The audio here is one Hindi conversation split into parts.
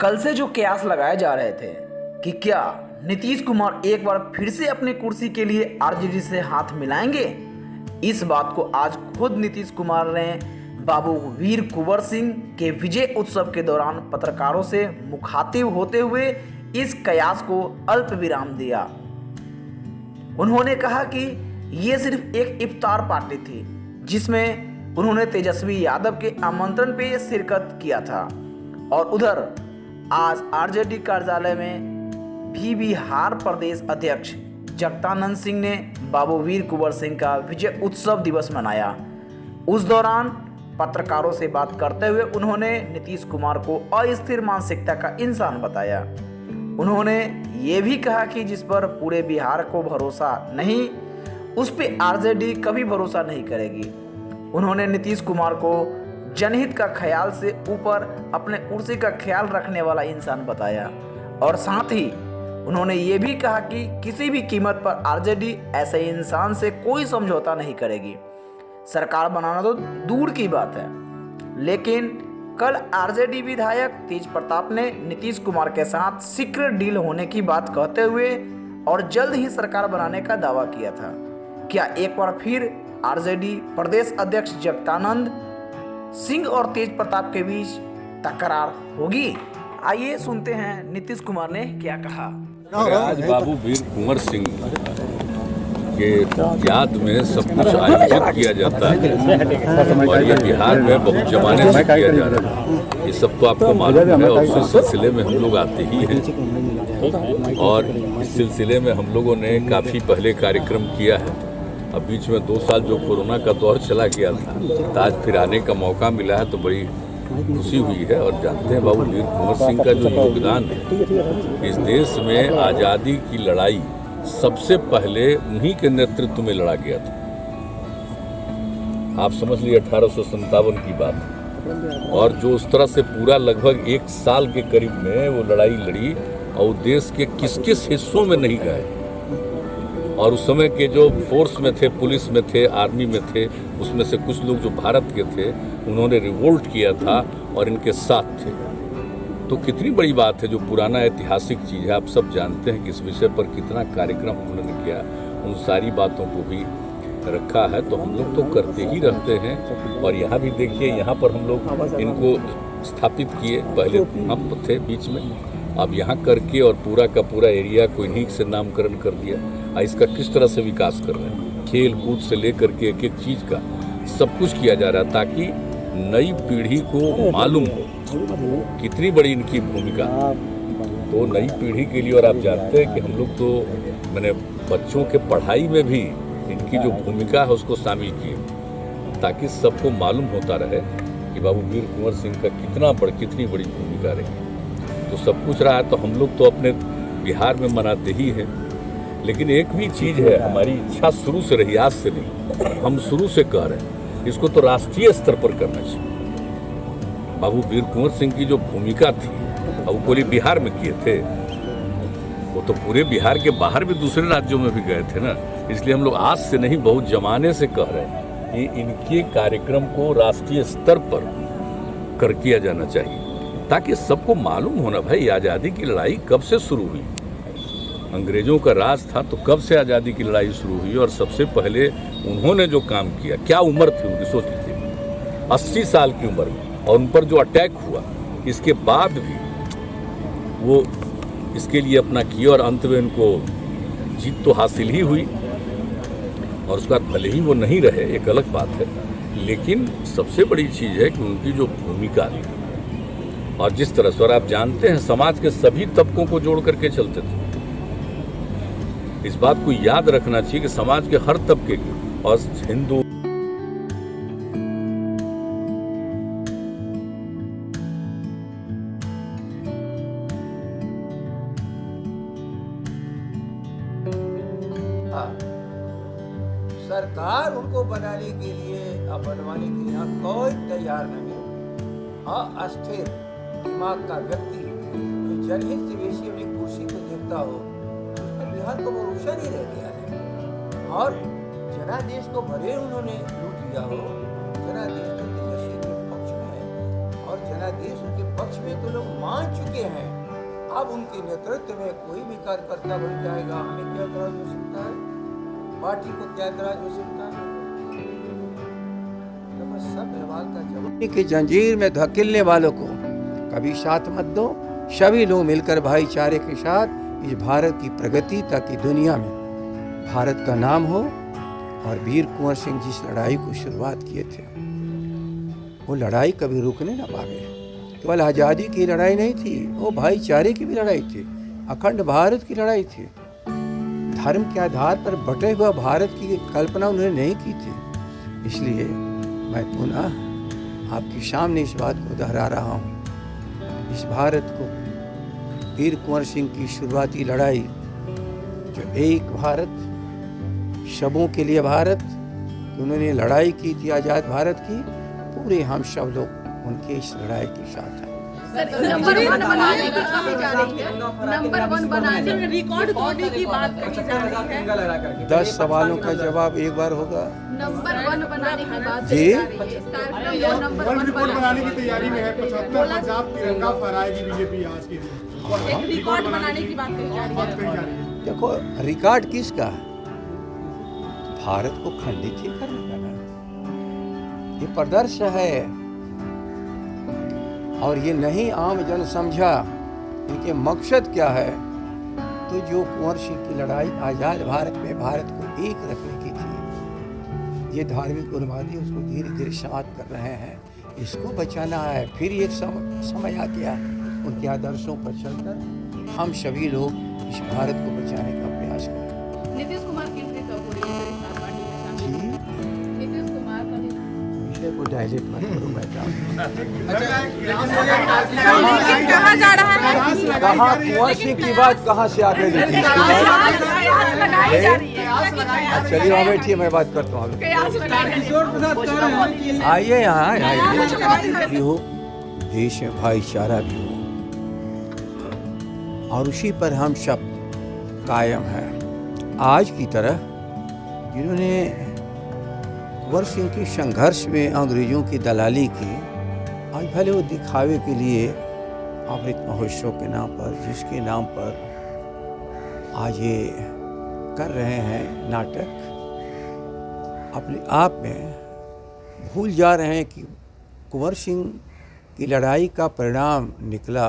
कल से जो कयास लगाए जा रहे थे कि क्या नीतीश कुमार एक बार फिर से अपनी कुर्सी के लिए आरजेडी से हाथ मिलाएंगे, इस बात को आज खुद नीतीश कुमार ने बाबू वीर कुंवर सिंह के विजय उत्सव के दौरान पत्रकारों से मुखातिब होते हुए इस कयास को अल्प विराम दिया। उन्होंने कहा कि ये सिर्फ एक इफ्तार पार्टी थी जिसमें उन्होंने तेजस्वी यादव के आमंत्रण पे शिरकत किया था और उधर आज आरजेडी कार्यालय में भी बिहार प्रदेश अध्यक्ष जगदानंद सिंह ने बाबू वीर कुंवर सिंह का विजय उत्सव दिवस मनाया। उस दौरान पत्रकारों से बात करते हुए उन्होंने नीतीश कुमार को अस्थिर मानसिकता का इंसान बताया। उन्होंने ये भी कहा कि जिस पर पूरे बिहार को भरोसा नहीं, उस पर आरजेडी कभी भरोसा नहीं करेगी। उन्होंने नीतीश कुमार को जनहित का ख्याल से ऊपर अपने कुर्सी का ख्याल रखने वाला इंसान बताया और साथ ही उन्होंने ये भी कहा कि किसी भी कीमत पर आरजेडी ऐसे इंसान से कोई समझौता नहीं करेगी। सरकार बनाना तो दूर की बात है, लेकिन कल आरजेडी विधायक तेज प्रताप ने नीतीश कुमार के साथ सीक्रेट डील होने की बात कहते हुए और जल्द ही सरकार बनाने का दावा किया था। क्या एक बार फिर आरजेडी प्रदेश अध्यक्ष जगदानंद सिंह और तेज प्रताप के बीच तकरार होगी? आइए सुनते हैं नीतीश कुमार ने क्या कहा। आज बाबू वीर कुंवर सिंह के याद में सब कुछ आयोजित किया जाता है और ये बिहार में बहुत जमाने से किया जा रहा है। ये सब तो आपको मालूम है और उस सिलसिले में हम लोग आते ही हैं और इस सिलसिले में हम लोगों ने काफ़ी पहले कार्यक्रम किया है। अब बीच में 2 साल जो कोरोना का दौर चला गया था, तो आज फिर आने का मौका मिला है तो बड़ी खुशी हुई है। और जानते हैं बाबू वीर कुंवर सिंह का जो योगदान है इस देश में आज़ादी की लड़ाई सबसे पहले उन्हीं के नेतृत्व में लड़ा गया था। आप समझ लीजिए 1857 की बात, और जो उस तरह से पूरा लगभग 1 साल के करीब में वो लड़ाई लड़ी और देश के किस किस हिस्सों में नहीं गए और उस समय के जो फोर्स में थे, पुलिस में थे, आर्मी में थे, उसमें से कुछ लोग जो भारत के थे उन्होंने रिवोल्ट किया था और इनके साथ थे। तो कितनी बड़ी बात है, जो पुराना ऐतिहासिक चीज़ है। आप सब जानते हैं कि इस विषय पर कितना कार्यक्रम उन्होंने किया, उन सारी बातों को भी रखा है। तो हम लोग तो करते ही रहते हैं और यहाँ भी देखिए, यहाँ पर हम लोग इनको स्थापित किए, पहले हम थे बीच में, अब यहाँ करके और पूरा का पूरा एरिया को इन्हीं से नामकरण कर दिया। इसका किस तरह से विकास कर रहे हैं, खेल कूद से लेकर के एक एक चीज़ का सब कुछ किया जा रहा है ताकि नई पीढ़ी को मालूम हो कितनी बड़ी इनकी भूमिका। तो नई पीढ़ी के लिए, और आप जानते हैं कि हम लोग तो मैंने बच्चों के पढ़ाई में भी इनकी जो भूमिका है उसको शामिल किए ताकि सबको मालूम होता रहे कि बाबू वीर कुंवर सिंह का कितनी बड़ी भूमिका रही। तो सब कुछ रहा है तो हम लोग तो अपने बिहार में मनाते ही हैं, लेकिन एक भी चीज़ है, हमारी इच्छा शुरू से रही, आज से नहीं, हम शुरू से कह रहे हैं इसको तो राष्ट्रीय स्तर पर करना चाहिए। बाबू वीर कुंवर सिंह की जो भूमिका थी और वो पूरे बिहार में किए थे, वो तो पूरे बिहार के बाहर भी दूसरे राज्यों में भी गए थे ना। इसलिए हम लोग आज से नहीं, बहुत जमाने से कह रहे हैं कि इनके कार्यक्रम को राष्ट्रीय स्तर पर कर किया जाना चाहिए ताकि सबको मालूम होना भाई आज़ादी की लड़ाई कब से शुरू हुई। अंग्रेजों का राज था तो कब से आज़ादी की लड़ाई शुरू हुई और सबसे पहले उन्होंने जो काम किया, क्या उम्र थी उनकी, सोच लीजिए 80 साल की उम्र में, और उन पर जो अटैक हुआ इसके बाद भी वो इसके लिए अपना किया और अंत में उनको जीत तो हासिल ही हुई। और उसके बाद भले ही वो नहीं रहे, एक अलग बात है, लेकिन सबसे बड़ी चीज़ है कि उनकी जो भूमिका थी और जिस तरह से, और आप जानते हैं समाज के सभी तबकों को जोड़ करके चलते थे। इस बात को याद रखना चाहिए कि समाज के हर तबके के, और हिंदू सरकार उनको बनाने के लिए और बनवाने के लिए कोई तैयार नहीं है। अस्थिर दिमाग का व्यक्ति जो जनहित से बेसी अपनी कुर्सी को देखता हो, उसमें बिहार को भरोसा नहीं रह गया है। और जनादेश को भले उन्होंने लूट लिया हो, जनादेश तो तेजस्वी के पक्ष में है और जना सारा देश उनके पक्ष में तो लोग मान चुके हैं। अब उनके नेतृत्व में कोई भी कार्यकर्ता बन जाएगा, हमें क्या एतराज हो सकता है, पार्टी को क्या एतराज हो सकता है। तो बस सब सवाल का जवाब कि जंजीर में धकेलने वालों को कभी साथ मत दो। सभी लोग मिलकर भाईचारे के साथ इस भारत की प्रगति, ताकि दुनिया में भारत का नाम हो। और वीर कुंवर सिंह जिस लड़ाई को शुरुआत किए थे, वो लड़ाई कभी रुकने ना पावे। केवल आज़ादी की लड़ाई नहीं थी, वो भाईचारे की भी लड़ाई थी, अखंड भारत की लड़ाई थी। धर्म के आधार पर बटे हुआ भारत की कल्पना उन्होंने नहीं की थी। इसलिए मैं पुनः आपके सामने इस बात को दोहरा रहा हूँ, इस भारत को वीर कुंवर सिंह की शुरुआती लड़ाई, जो एक भारत शबों के लिए भारत, उन्होंने लड़ाई की थी आज़ाद भारत की, पूरे हम सब लोग उनके इस लड़ाई के साथ हैं। नंबर 1 बनाने की कही जा रही है, नंबर 1 बनाने में रिकॉर्ड तोड़ने की बात कही जा रही है। 10 सवालों का जवाब एक बार होगा। नंबर 1 बनाने की बात जी, कही जा रही है। इस कार्यक्रम में नंबर 1 बनाने की तैयारी में है। 75 पंजाब तिरंगा फहराएगी बीजेपी आज के दिन। एक रिकॉर्ड बनाने की बात कही जा रही है। देखो, रिकॉर्ड किसका है? भारत को खंडित ही करने का ना, ये प्रदर्श है। और ये नहीं आम जन समझा इनके मकसद क्या है। तो जो कुंवर सिंह की लड़ाई आज़ाद भारत में भारत को एक रखने की थी, ये धार्मिक उन्मादी उसको धीरे धीरे समाप्त कर रहे हैं। इसको बचाना है। फिर एक समय आ गया, उनके आदर्शों पर चलकर हम सभी लोग इस भारत को बचाने का प्रयास करें। नीतीश कुमार की एंट्री कब हो रही है इस पार्टी में शामिल? नीतीश कुमार का विषय को डायलेट मत करो बेटा। कहा जा रहा है, कहाँ कुंवर सिंह की बात कहाँ से आ गई? नीतीश लगाई जा रही है। कुमार, चलिए वहाँ बैठिए, मैं बात करता हूँ। आइए यहाँ, आइए भी हो, देश में भाईचारा भी हो, और उसी पर हम सब कायम हैं। आज की तरह जिन्होंने कुंवर सिंह के संघर्ष में अंग्रेजों की दलाली की, आज भले वो दिखावे के लिए अमृत महोत्सव के नाम पर, जिसके नाम पर आज ये कर रहे हैं नाटक, अपने आप में भूल जा रहे हैं कि कुंवर सिंह की लड़ाई का परिणाम निकला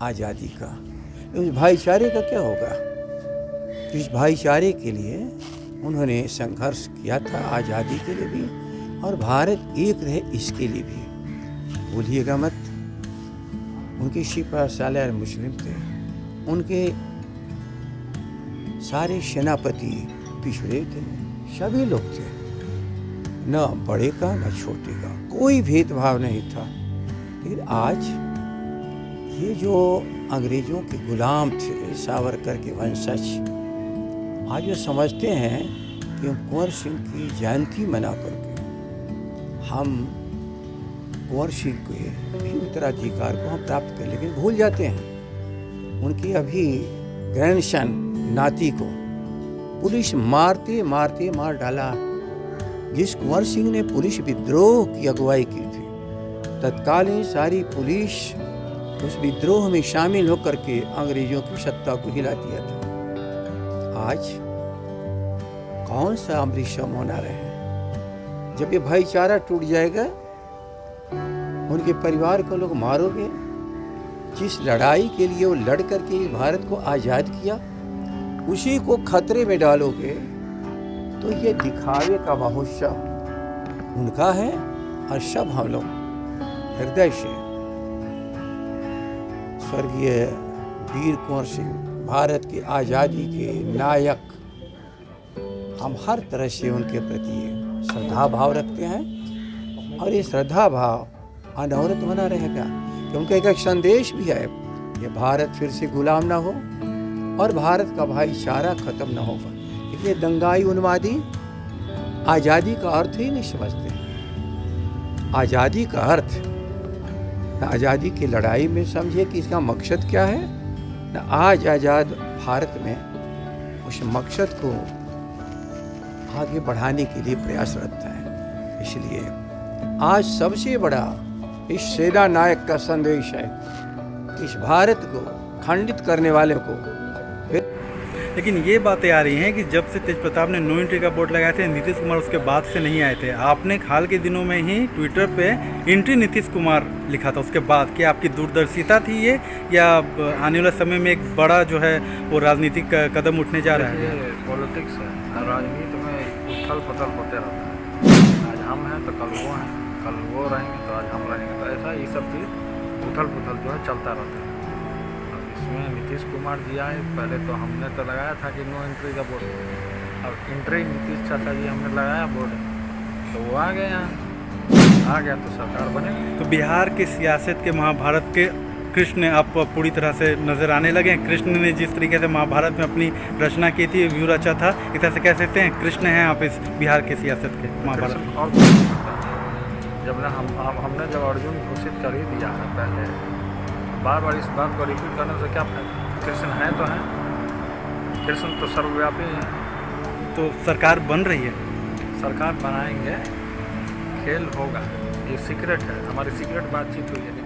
आज़ादी का। उस भाईचारे का क्या होगा? इस भाईचारे के लिए उन्होंने संघर्ष किया था, आज़ादी के लिए भी, और भारत एक रहे इसके लिए भी। भूलिएगा मत, उनके सिपा सालार मुस्लिम थे, उनके सारे सेनापति पिछड़े थे, सभी लोग थे, न बड़े का न छोटे का, कोई भेदभाव नहीं था। फिर आज ये जो अंग्रेजों के गुलाम थे, सावरकर के वंशज, आज वो समझते हैं कि कुंवर सिंह की जयंती मना करके हम कुंवर सिंह के भी उत्तराधिकार को हम प्राप्त कर, लेकिन भूल जाते हैं उनकी अभी ग्रैंडसन नाती को पुलिस मारते मारते मार डाला। जिस कुंवर सिंह ने पुलिस विद्रोह की अगुवाई की थी, तत्कालीन सारी पुलिस उस विद्रोह में शामिल होकर के अंग्रेजों की सत्ता को हिला दिया था। आज कौन सा अमृत मना रहे हैं? जब ये भाईचारा टूट जाएगा, उनके परिवार को लोग मारोगे। जिस लड़ाई के लिए वो लड़ करके इस भारत को आज़ाद किया, उसी को खतरे में डालोगे, तो ये दिखावे का महोत्सव उनका है। और सब हम लोग हृदय से स्वर्गीय वीर कुंवर सिंह, भारत की आज़ादी के नायक, हम हर तरह से उनके प्रति श्रद्धा भाव रखते हैं। और ये श्रद्धा भाव अनवरत बना रहेगा, क्योंकि एक संदेश भी है, ये भारत फिर से गुलाम ना हो और भारत का भाईचारा खत्म ना होगा। इसलिए दंगाई उन्मादी आज़ादी का अर्थ ही नहीं समझते। आज़ादी का अर्थ न आज़ादी की लड़ाई में समझे कि इसका मकसद क्या है, न आज आज़ाद भारत में उस मकसद को आगे बढ़ाने के लिए प्रयासरत है। इसलिए आज सबसे बड़ा इस सेना नायक का संदेश है। इस भारत को खंडित करने वाले को फिर लेकिन ये बातें आ रही हैं कि जब से तेज प्रताप ने नो एंट्री का बोर्ड लगाए थे, नीतीश कुमार उसके बाद से नहीं आए थे। आपने हाल के दिनों में ही ट्विटर पे एंट्री नीतीश कुमार लिखा था, उसके बाद क्या आपकी दूरदर्शिता थी ये, या आने वाले समय में एक बड़ा जो है वो राजनीतिक कदम उठने जा रहा है? ये पॉलिटिक्स है, राजनीति में उथल पुथल होते रहता है। आज हम हैं तो कल वो हैं, कल वो रहेंगे तो आज हम रहेंगे, तो ऐसा ये सब चीज़ उथल पुथल जो है चलता रहता है। अब इसमें नीतीश कुमार जी आए, पहले तो हमने तो लगाया था कि नो एंट्री का बोर्ड, अब एंट्री नीतीश चाचा जी हमने लगाया बोर्ड, तो वो आ गए यहाँ, आ गया तो सरकार बनेगी। तो बिहार की सियासत के महाभारत के कृष्ण आप पूरी तरह से नज़र आने लगे हैं। कृष्ण ने जिस तरीके से महाभारत में अपनी रचना की थी, व्यू रचा था, इस तरह से कह सकते हैं कृष्ण हैं आप इस बिहार के सियासत के महाभारत में। और कुछ नहीं सकता। जब ना हमने जब अर्जुन घोषित कर ही दिया है पहले, बार बार इस बात को रिपीट करने से क्या फायदा? कृष्ण है तो हैं, कृष्ण तो सर्वव्यापी हैं। तो सरकार बन रही है, सरकार बनाएंगे, खेल होगा, ये सीक्रेट है, हमारी सीक्रेट बातचीत हुई है।